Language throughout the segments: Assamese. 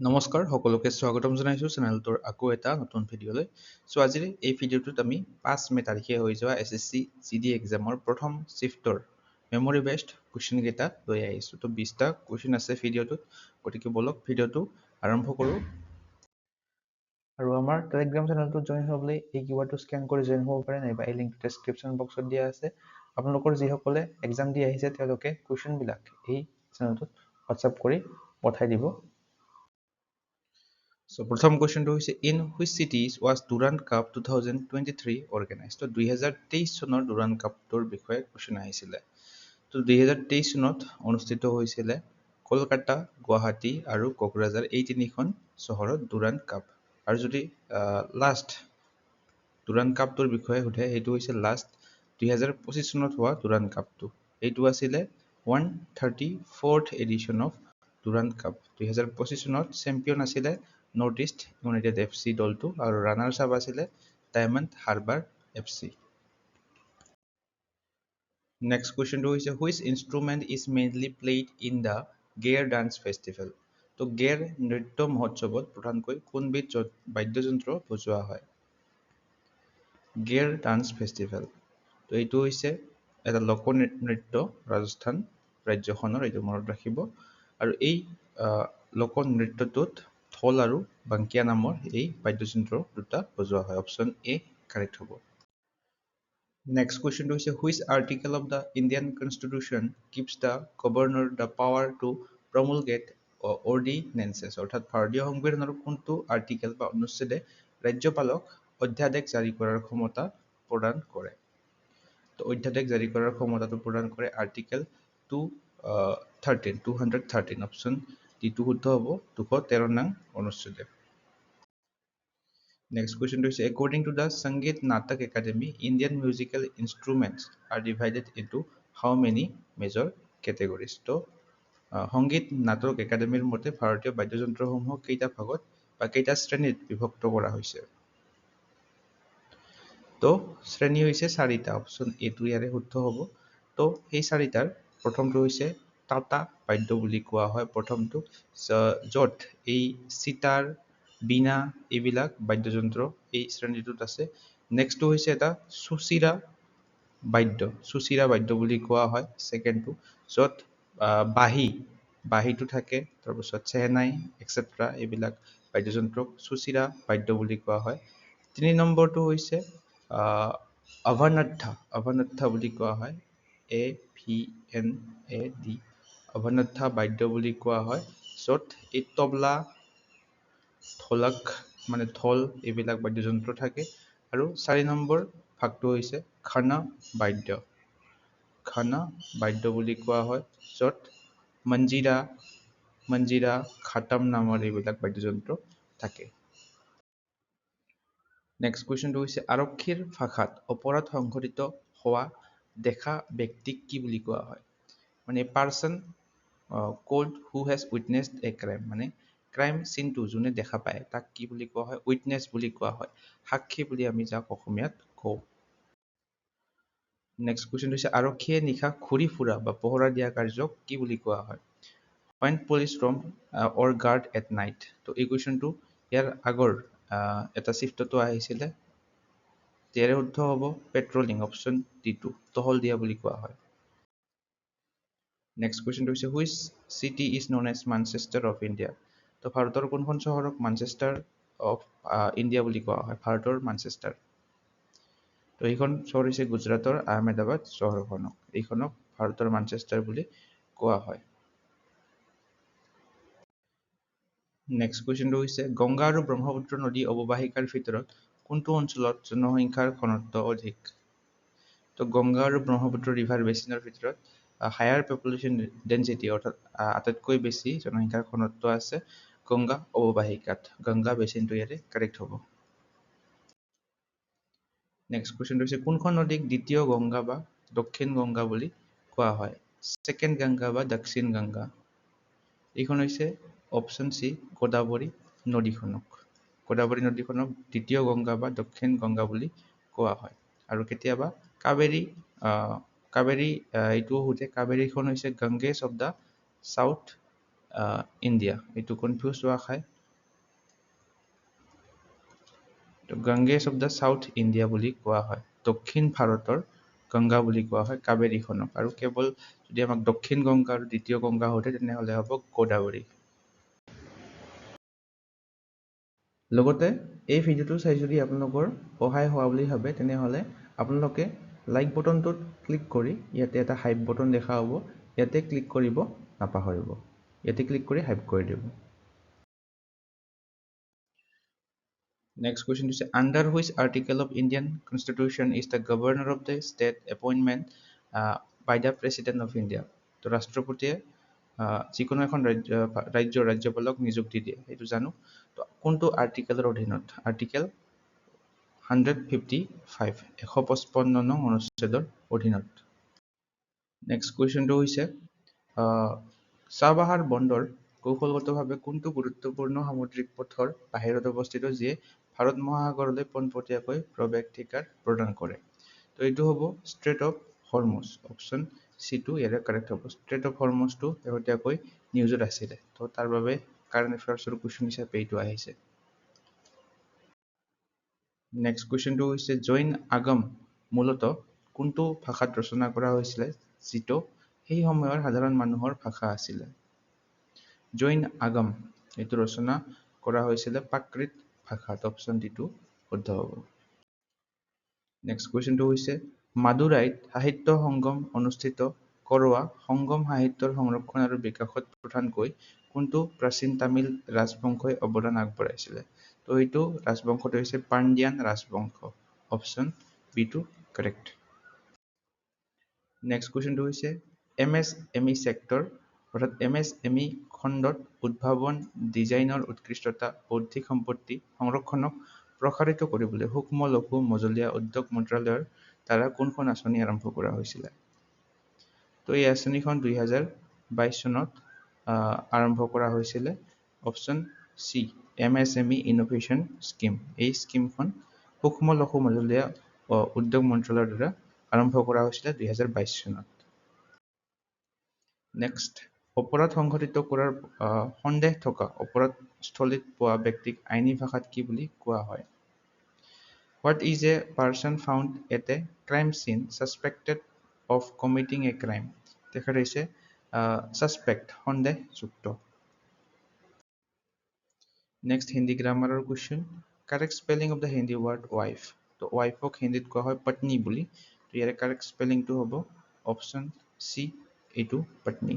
নমস্কাৰ সকলোকে স্বাগতম জনাইছোঁ চেনেলটোৰ আকৌ এটা নতুন ভিডিঅ'লৈ। আজিৰ এই ভিডিঅ'টোত আমি 5 মে তাৰিখে হৈ যোৱা SSC GD এক্সামৰ প্ৰথম শিফটৰ মেমৰি বেছড কুৱেশ্যন কেইটা লৈ আহিছোঁ। তো 20টা কুৱেশ্যন আছে ভিডিঅ'টোত, গতিকে বলক ভিডিঅ'টো আৰম্ভ কৰোঁ। আৰু আমাৰ টেলিগ্ৰাম চেনেলটোত জইন হ'বলৈ এই কিউআৰটো স্কেন কৰি জইন হ'ব পাৰে, নাইবা এই লিংকটো ডেছক্ৰিপশ্যন বক্সত দিয়া আছে। আপোনালোকৰ যিসকলে এক্সাম দি আহিছে তেওঁলোকে কুৱেশ্যনবিলাক এই চেনেলটোত হোৱাটছআপ কৰি পঠাই দিব। প্ৰথম কুৱেশ্যনটো হৈছে in which cities was Durand Cup 2023 organize. তো 2023 চনৰ ডুৰাণ্ট কাপটোৰ বিষয়ে কুৱেশ্যন আহিছিলে। তো 2023 চনত অনুষ্ঠিত হৈছিলে কলকাতা, গুৱাহাটী আৰু কোকৰাঝাৰ এই তিনিখন চহৰত ডুৰাণ্ট কাপ। আৰু যদি লাষ্ট ডুৰাণ্ট কাপটোৰ বিষয়ে সোধে, সেইটো হৈছে লাষ্ট 2025 চনত হোৱা ডুৰাণ্ট কাপটো। এইটো আছিলে 134th addition of Durant cup. 2025 চনত চেম্পিয়ন আছিলে নৰ্থ ইষ্ট ইউনাইটেড FC দলটো, আৰু ৰানাৰ্ছ আপ আছিলে ডায়মণ্ড হাৰ্বাৰ FC। নেক্সট কুৱেশ্যনটো হৈছে which instrument is mainly played in the Ger dance festival. তো গেৰ নৃত্য মহোৎসৱত প্ৰধানকৈ কোনবিধ বাদ্যযন্ত্ৰ বজোৱা হয়? গেৰ ডান্স ফেষ্টিভেল, তো এইটো হৈছে এটা লোকনৃত্য ৰাজস্থান ৰাজ্যখনৰ, এইটো মনত ৰাখিব। আৰু এই লোকনৃত্যটোত ঢোল আৰু বাংকিয়া নামৰ এই বাদ্যযন্ত্ৰ দুটা বজোৱা হয়। অপশ্যন এ কাৰেক্ট হ'ব। নেক্সট কুৱেশ্যনটো হৈছে which article of the Indian constitution gives the governor the power to promulgate ordinances. অৰ্থাৎ ভাৰতীয় সংবিধানৰ কোনটো আৰ্টিকেল বা অনুচ্ছেদে ৰাজ্যপালক অধ্যাদেশ জাৰি কৰাৰ ক্ষমতা প্ৰদান কৰে? তো অধ্যাদেশ জাৰি কৰাৰ ক্ষমতাটো প্ৰদান কৰে আৰ্টিকেল 213। অপশ্যন ডিটো শুদ্ধ হ'ব, 213 নং অনুচ্ছেদে। নেক্সট কুৱেশ্যনটো হৈছে according to the Sangeet Natak Akademi Indian musical instruments are divided into how many major categories. তো সংগীত নাটক একাডেমীৰ মতে ভাৰতীয় বাদ্যযন্ত্ৰসমূহক কেইটা ভাগত বা কেইটা শ্ৰেণীত বিভক্ত কৰা হৈছে? তো শ্ৰেণী হৈছে 4টা। অপশ্যন এটো ইয়াৰে শুদ্ধ হ'ব। তো সেই 4টাৰ প্ৰথমটো হৈছে টাটা বাদ্য বুলি কোৱা হয় প্ৰথমটো, য'ত এই চিটাৰ, বীণা এইবিলাক বাদ্যযন্ত্ৰ এই শ্ৰেণীটোত আছে। নেক্সটটো হৈছে এটা চুচিৰা বাদ্য বুলি কোৱা হয় ছেকেণ্ডটো, য'ত বাঁহীটো থাকে, তাৰপিছত চেহনাই এক্সেট্ৰা এইবিলাক বাদ্যযন্ত্ৰক চুচিৰা বাদ্য বুলি কোৱা হয়। 3 নম্বৰটো হৈছে অভানথা বুলি কোৱা হয়, AVNAD অভানথা বাদ্য বুলি কোৱা হয়, য'ত এই তবলা, ঢোলক মানে ঢোল এইবিলাক বাদ্যযন্ত্ৰ থাকে। আৰু 4 নম্বৰ ভাগটো হৈছে ঘন বাদ্য বুলি কোৱা হয়, য'ত মঞ্জিৰা, খাটাম নামৰ এইবিলাক বাদ্যযন্ত্ৰ থাকে। নেক্সট কুৱেশ্যনটো হৈছে আৰক্ষীৰ ভাষাত অপৰাধ সংঘটিত হোৱা দেখা ব্যক্তিক কি বুলি কোৱা হয়? মানে person called who has witnessed a crime, মানে ক্ৰাইম চিনটো যোনে দেখা পায় তাক কি বুলি কোৱা হয়? উইটনেছ বুলি কোৱা হয়, সাক্ষী বুলি আমি যাক অসমীয়াত কওঁ। নেক্সট কুৱেশ্যনটো হৈছে আৰক্ষীয়ে নিশা ঘূৰি ফুৰা বা পহৰা দিয়া কাৰ্যক কি বুলি কোৱা হয়? When police roam or guard at night। তো এই কুৱেশ্যনটো ইয়াৰ আগৰ এটা চিফ্টতো আহিছিলে, ইয়াৰে শুদ্ধ হ'ব পেট্ৰলিং। অপশ্যন ডিটো টহল দিয়া বুলি কোৱা হয়। নেক্সট কুৱেশ্যনটো হৈছে which city is known as Manchester of India. তো ভাৰতৰ কোনখন চহৰক মানচেষ্টাৰ অফ ইণ্ডিয়া বুলি কোৱা হয়? ভাৰতৰ মানচেষ্টাৰ। তো এইখন চহৰ হৈছে গুজৰাটৰ আহমেদাবাদ চহৰখনক, এইখনক ভাৰতৰ মানচেষ্টাৰ বুলি কোৱা হয়। নেক্সট কুৱেশ্যনটো হৈছে গংগা আৰু ব্ৰহ্মপুত্ৰ নদী অৱবাহিকাৰ ভিতৰত কোনটো অঞ্চলত জনসংখ্যাৰ ঘনত্ব অধিক? তো গংগা আৰু ব্ৰহ্মপুত্ৰ ৰিভাৰ বেচিনৰ ভিতৰত হায়াৰ পপুলেশ্যন ডেঞ্চিটি অৰ্থাৎ আটাইতকৈ বেছি জনসংখ্যাৰ ঘনত্ব আছে গংগা অৱবাহিকাত। গংগা বেচিনটো ইয়াতে কাৰেক্ট হ'ব। নেক্সট কুৱেশ্যনটো হৈছে কোনখন নদীক দ্বিতীয় গংগা বা দক্ষিণ গংগা বুলি কোৱা হয়? ছেকেণ্ড গংগা বা দক্ষিণ গংগা। এইখন হৈছে অপশ্যন চি গোদাবৰী নদীখনক দ্বিতীয় গংগা বা দক্ষিণ গংগা বুলি কোৱা হয়। আৰু কেতিয়াবা কাবেৰী এইটোও সোধে, কাবেৰীখন হৈছে Ganges of the south India এইটো কনফিউজ হোৱা খায় তো Ganges of the south India বুলি কোৱা হয় দক্ষিণ ভাৰতৰ গংগা বুলি কোৱা হয় কাবেৰীখনক আৰু কেৱল যদি আমাক দক্ষিণ গংগা আৰু দ্বিতীয় গংগা সোধে তেনেহ'লে হ'ব গোদাবৰী লগতে এই ভিডিঅ'টো চাই যদি আপোনালোকৰ সহায় হোৱা বুলি ভাবে তেনেহ'লে আপোনালোকে লাইক বটনটোত ক্লিক কৰি ইয়াতে এটা হাইপ বটন দেখা হ'ব ইয়াতে ক্লিক কৰিব নাপাহৰিব ইয়াতে ক্লিক কৰি হাইপ কৰি দিব Next question is under which article of Indian Constitution is the governor of the state appointment by the President of India? তো ৰাষ্ট্ৰপতিয়ে যিকোনো এখন ৰাজ্যৰ ৰাজ্যপালক নিযুক্তি দিয়ে সেইটো জানো তো কোনটো আৰ্টিকেলৰ অধীনত আৰ্টিকেল 155 155 নং অনুচ্ছেদৰ অধীনত নেক্সট কুৱেশ্যনটো হৈছে চাবাহাৰ বন্দৰ কৌশলগতভাৱে কোনটো গুৰুত্বপূৰ্ণ সামুদ্ৰিক পথৰ বাহিৰত অৱস্থিত যিয়ে ভাৰত মহাসাগৰলৈ পোনপটীয়াকৈ প্ৰৱেশাধিকাৰ প্ৰদান কৰে তো এইটো হ'ব straight of Hormuz option C2 ইয়াৰে কাৰেক্ট হ'ব ষ্ট্ৰেট অফ হৰমুজটো শেহতীয়াকৈ নিউজত আছিলে তো তাৰ বাবে কাৰেণ্ট এফেয়াৰ্ছৰ কুৱেশ্যন হিচাপে এইটো আহিছে নেক্সট কুৱেশ্যনটো হৈছে জৈন আগম মূলতঃ কোনটো ভাষাত ৰচনা কৰা হৈছিলে যিটো সেই সময়ৰ সাধাৰণ মানুহৰ ভাষা আছিলে জৈন আগম এইটো ৰচনা কৰা হৈছিলে প্ৰাকৃত ভাষাত অপশ্যন D2 শুদ্ধ হ'ব নেক্সট কুৱেশ্যনটো হৈছে মাদুৰাইত সাহিত্য সংগম অনুষ্ঠিত কৰোৱা সংগম সাহিত্যৰ সংৰক্ষণ আৰু বিকাশত প্ৰধানকৈ কোনটো প্ৰাচীন তামিল ৰাজবংশই অৱদান আগবঢ়াইছিলে তো এইটো ৰাজবংশটো হৈছে পাণ্ডিয়ান ৰাজবংশ অপশ্যন B2 কাৰেক্ট নেক্সট কুৱেশ্যনটো হৈছে MSME চেক্টৰ অৰ্থাৎ MSME খণ্ডত উদ্ভাৱন ডিজাইনৰ উৎকৃষ্টতা বৌদ্ধিক সম্পত্তি সংৰক্ষণক প্ৰসাৰিত কৰিবলৈ সূক্ষ্ম লঘু মজলীয়া উদ্যোগ মন্ত্ৰালয়ৰ দ্বাৰা কোনখন আঁচনি আৰম্ভ কৰা হৈছিলে তো এই আঁচনিখন 2022 চনত আৰম্ভ কৰা হৈছিলে option C MSME innovation scheme এই স্কিমখন সূক্ষ্ম লঘু মজলীয়া উদ্যোগ মন্ত্ৰালয়ৰ দ্বাৰা আৰম্ভ কৰা হৈছিলে 2022 চনত নেক্সট অপৰাধ সংঘটিত কৰাৰ সন্দেহ থকা অপৰাধস্থলীত পোৱা ব্যক্তিক আইনী ভাষাত কি বুলি কোৱা হয় What is a person found at a crime scene suspected of committing a crime? তেখেত হৈছে suspect সন্দেহযুক্ত নেক্সট হিন্দী গ্ৰামাৰৰ question correct spelling of the Hindi word wife তো ৱাইফক হিন্দীত কোৱা হয় পত্নী বুলি তো ইয়াৰে কাৰেক্ট স্পেলিংটো হ'ব অপশ্যন C এইটো পত্নী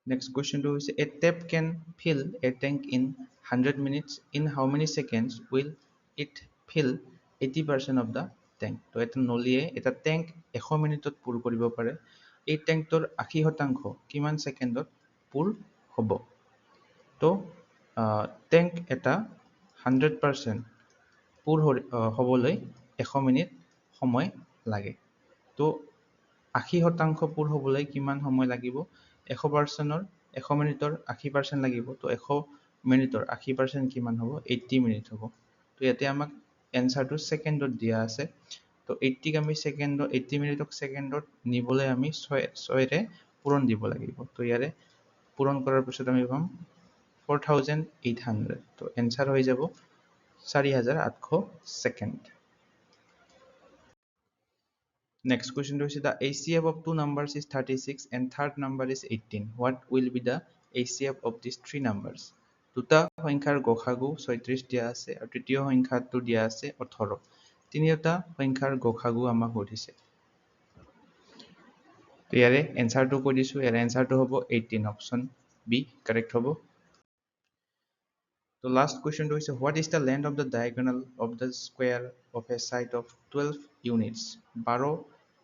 Next question is a tap can fill a tank in 100 minutes. In how many seconds will it fill 80% of the tank? তো এটা নলীয়ে এটা ট্যাঙ্ক 100 মিনিটত পূৰ কৰিব পাৰে এই ট্যাঙ্কটোৰ 80% কিমান সেকেন্ডত পূৰ হ'ব তো ট্যাঙ্ক এটা 100% পূৰ হ'বলৈ 100 মিনিট সময় লাগে তো 80% পূৰ হ'বলৈ কিমান সময় লাগিব 100%ৰ 100 মিনিটৰ 80% লাগিব তো 100 মিনিটৰ 80% কিমান হ'ব 80 মিনিট হ'ব তো ইয়াতে আমাক এনসাৰটো সেকেন্ডত দিয়া আছে তো 80 ক আমি সেকেন্ডত 80 মিনিটক সেকেন্ডত নিবলৈ আমি 6 ৰে পূৰণ দিব লাগিব তো ইয়াৰে পূৰণ কৰাৰ পিছত আমি পাম 4800 তো এনসাৰ হৈ যাব 4800 second Next question is the HCF of two numbers is 36 and third number is 18. What will be the HCF of these three numbers? দুটা সংখ্যাৰ গসাগু 36 দিয়া আছে আৰু তৃতীয় সংখ্যাটো দিয়া আছে 18 তিনিটা সংখ্যাৰ গসাগু আমাক সুধিছে তো ইয়াৰে এনসাৰটো কৈ দিছো ইয়াৰে এনসাৰটো হ'ব 18 অপশ্যন বি কাৰেক্ট হ'ব তো লাষ্ট কুৱেশ্যনটো হৈছে what is the length of the diagonal of the square of a side of 12 units 12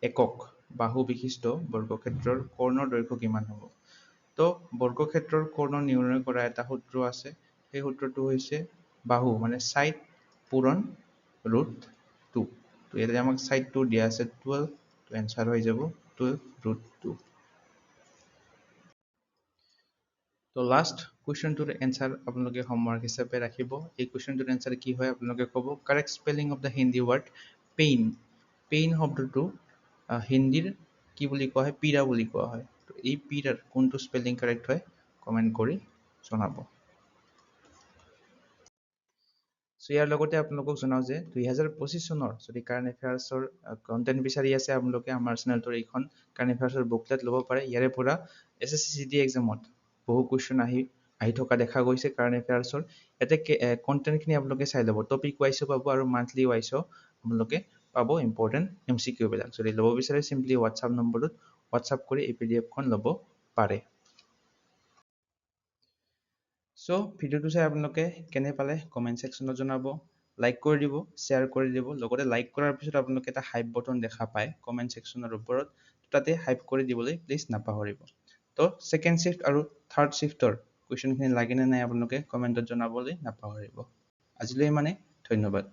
একক বাহু বিশিষ্ট বৰ্গক্ষেত্ৰৰ কৰ্ণৰ দৈৰ্ঘ্য কিমান হ'ব তো বৰ্গক্ষেত্ৰৰ কৰ্ণ নিৰ্ণয় কৰা এটা সূত্ৰ আছে সেই সূত্ৰটো হৈছে বাহু মানে সাইড পূৰণ √2 তো ইয়াতে আমাক সাইড 2 দিয়া আছে 12 তো এনসাৰ হৈ যাব 12 √2 তো লাষ্ট কুৱেশ্যনটোৰ এনসাৰ আপোনালোকে হোমৱৰ্ক হিচাপে ৰাখিব এই কুৱেশ্যনটোৰ এনসাৰ কি হয় আপোনালোকে ক'ব correct spelling of the Hindi word pain pain শব্দটো হিন্দীৰ কি বুলি কোৱা হয় পীড়া বুলি কোৱা হয় তো এই পিৰ কোনটো স্পেলিং কাৰেক্ট হয় কমেণ্ট কৰি জনাব। ইয়াৰ লগতে আপোনালোকক জনাও যে 2025 চনৰ যদি কাৰেণ্ট এফেয়াৰ্ছৰ কণ্টেণ্ট বিচাৰি আছে আপোনালোকে আমাৰ চেনেলটোৰ এইখন কাৰেণ্ট এফেয়াৰ্ছৰ বুকলেট ল'ব পাৰে। ইয়াৰে পৰা SSC GD এক্সামত বহু কুৱেশ্যন আহি থকা দেখা গৈছে কাৰেণ্ট এফেয়াৰ্ছৰ। ইয়াতে কণ্টেণ্টখিনি আপোনালোকে চাই ল'ব, টপিক ৱাইজো পাব আৰু মান্থলি ৱাইজো আপোনালোকে পাব ইম্পৰ্টেণ্ট MCQ বিলাক। যদি ল'ব বিচাৰে চিম্পলি হোৱাটছআপ নম্বৰটোত হোৱাটছআপ কৰি এই PDF-খন ল'ব পাৰে। সো ভিডিওটো চাই আপোনালোকে কেনে পালে কমেণ্ট ছেকশ্যনত জনাব, লাইক কৰি দিব, শ্বেয়াৰ কৰি দিব। লগতে লাইক কৰাৰ পিছত আপোনালোকে এটা হাইপ বটন দেখা পায় কমেণ্ট ছেকশ্যনৰ ওপৰত, তাতে হাইপ কৰি দিবলৈ প্লিজ নাপাহৰিব। তো ছেকেণ্ড শ্বিফ্ট আৰু থাৰ্ড শ্বিফ্টৰ কুৱেশ্যনখিনি লাগে নে নাই আপোনালোকে কমেণ্টত জনাবলৈ নাপাহৰিব। আজিলৈ মানে ধন্যবাদ।